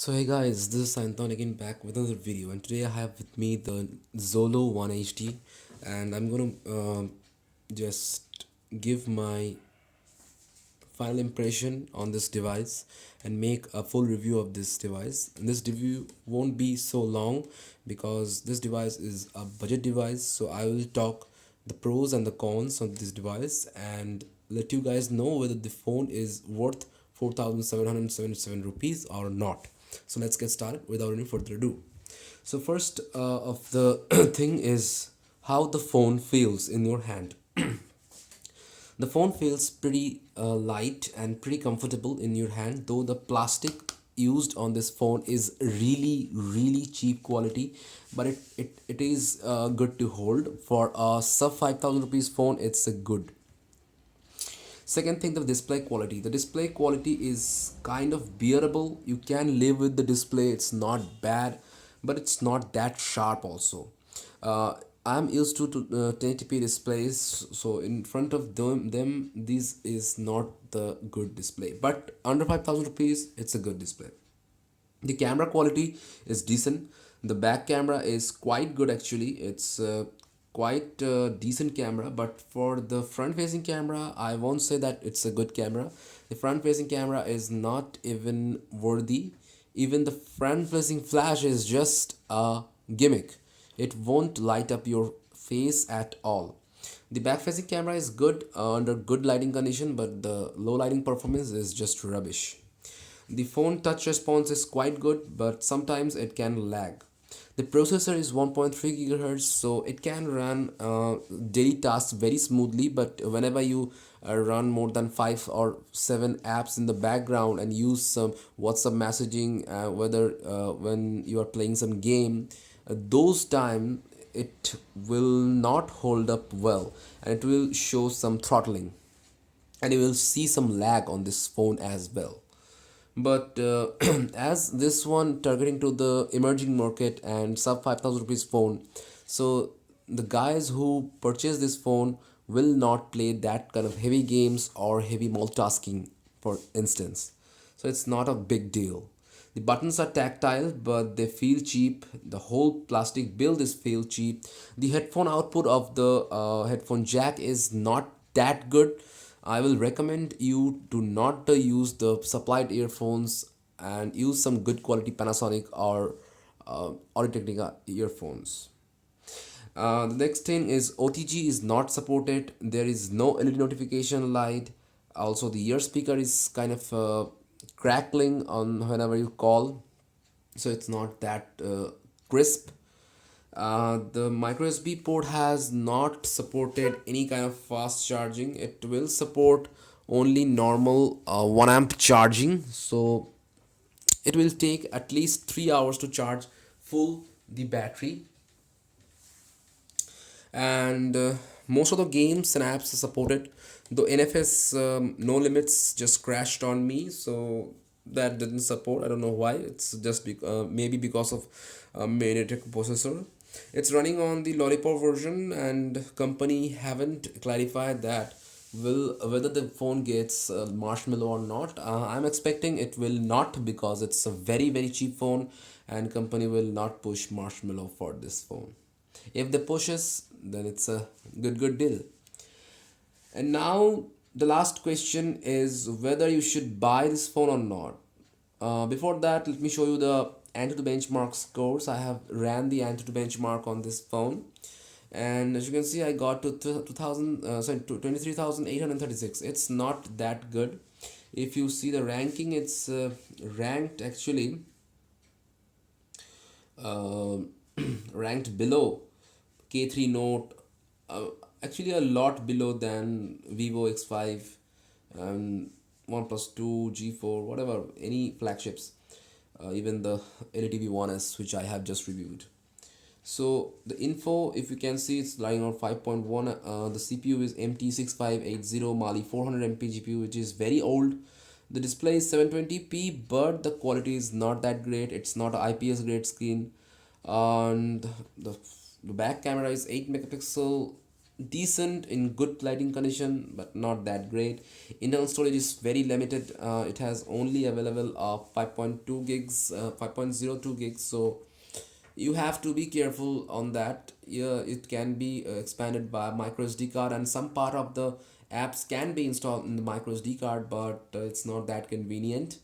So hey guys, this is Santon again back with another video, and today I have with me the Xolo 1HD, and I'm gonna just give my final impression on this device and make a full review of this device. And this review won't be so long because this device is a budget device, so I will talk the pros and the cons of this device and let you guys know whether the phone is worth 4,777 rupees or not. So let's get started without any further ado. So first of the thing is how the phone feels in your hand. The phone feels pretty light and pretty comfortable in your hand, though the plastic used on this phone is really cheap quality, but it is good to hold. For a sub 5,000 rupees phone, it's a good. Second thing, the display quality. The display quality is kind of bearable. You can live with the display. It's not bad, but it's not that sharp also. I'm used to 1080p displays, so in front of them, this is not the good display. But under 5,000 rupees, it's a good display. The camera quality is decent. The back camera is quite good actually. It's quite decent camera, but for the front facing camera, I won't say that it's a good camera. The front facing camera is not even worthy. Even the front facing flash is just a gimmick. It won't light up your face at all. The back facing camera is good under good lighting condition, but the low lighting performance is just rubbish. The phone touch response is quite good, but sometimes it can lag. The processor is 1.3 gigahertz, so it can run daily tasks very smoothly. But whenever you run more than 5 or 7 apps in the background and use some WhatsApp messaging, whether when you are playing some game, those time it will not hold up well, and it will show some throttling, and you will see some lag on this phone as well. But as this one targeting to the emerging market and sub 5,000 rupees phone, so the guys who purchase this phone will not play that kind of heavy games or heavy multitasking, for instance. So it's not a big deal. The buttons are tactile, but they feel cheap. The whole plastic build is feel cheap. The headphone output of the headphone jack is not that good. I will recommend you to not use the supplied earphones and use some good quality Panasonic or Audio Technica earphones. The next thing is OTG is not supported. There is no LED notification light. Also, the ear speaker is kind of crackling on whenever you call, so it's not that crisp. The micro USB port has not supported any kind of fast charging. It will support only normal 1 amp charging, so it will take at least 3 hours to charge full the battery. And most of the games and apps are supported, though NFS no limits just crashed on me, so that didn't support. I don't know why. It's just maybe because of MediaTek processor. It's running on the Lollipop version, and company haven't clarified that will whether the phone gets marshmallow or not. I'm expecting it will not, because it's a very cheap phone, and company will not push marshmallow for this phone. If they pushes, then it's a good deal. And now the last question is whether you should buy this phone or not. Before that, let me show you the Antutu benchmark scores. I have ran the Antutu benchmark on this phone, and as you can see, I got to 2000 sorry to 23,836. It's not that good. If you see the ranking, it's ranked actually uh, ranked below K3 Note, uh, actually a lot below than Vivo X5 and OnePlus 2, G4, whatever, any flagships, even the LTV 1S, which I have just reviewed. So the info, if you can see, it's lying on 5.1. The CPU is MT6580 Mali 400 MP GPU, which is very old. The display is 720p, but the quality is not that great. It's not an IPS grade screen. And the back camera is 8 megapixel. decent in good lighting condition, but not that great. Internal storage is very limited. It has only available 5.2 gigs, 5.02 gigs. So you have to be careful on that. Yeah, it can be expanded by micro SD card, and some part of the apps can be installed in the micro SD card, but it's not that convenient.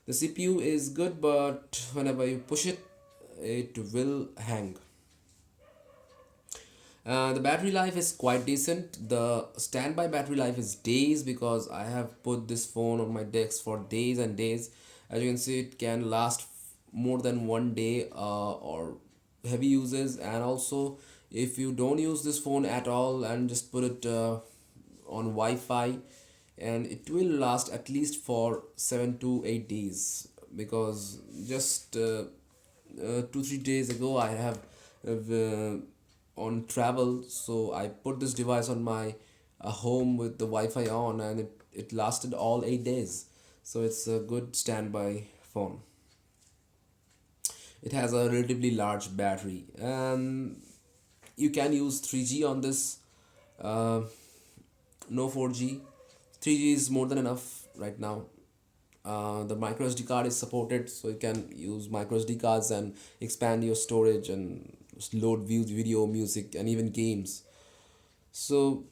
The CPU is good, but whenever you push it, it will hang. The battery life is quite decent. The standby battery life is days, because I have put this phone on my desk for days and days. As you can see, it can last more than 1 day or heavy uses. And also, if you don't use this phone at all and just put it on Wi-Fi, and it will last at least for 7 to 8 days, because just 2 3 days ago I have on travel, so I put this device on my home with the Wi-Fi on, and it lasted all 8 days. So it's a good standby phone. It has a relatively large battery, and you can use 3G on this. uh, no 4G. 3G is more than enough right now. The micro SD card is supported, so you can use micro SD cards and expand your storage and load views, video, music, and even games. So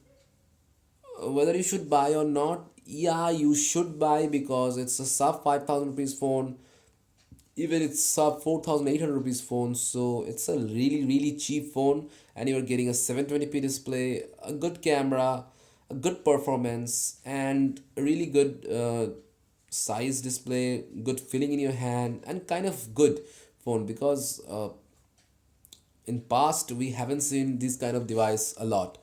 whether you should buy or not, yeah, you should buy, because it's a sub 5,000 rupees phone. Even it's sub 4,800 rupees phone, so it's a really cheap phone, and you're getting a 720p display, a good camera, a good performance, and a really good size display, good feeling in your hand, and kind of good phone, because in past we haven't seen this kind of device a lot.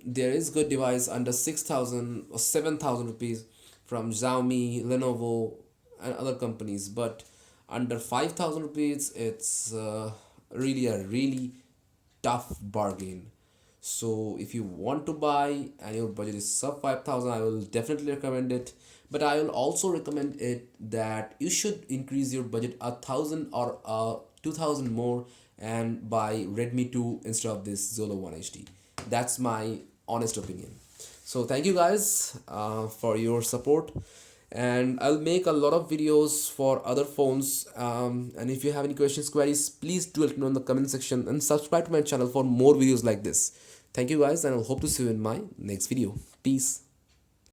There is good device under 6,000 or 7,000 rupees from Xiaomi, Lenovo, and other companies, but under 5,000 rupees it's really a really tough bargain. So if you want to buy and your budget is sub 5,000, I will definitely recommend it. But I will also recommend it that you should increase your budget 1,000 or 2,000 more and buy Redmi 2 instead of this Xolo One HD. That's my honest opinion. So thank you guys for your support, and I'll make a lot of videos for other phones. And if you have any questions, queries, please do let me know in the comment section, and subscribe to my channel for more videos like this. Thank you guys, and I'll hope to see you in my next video. Peace.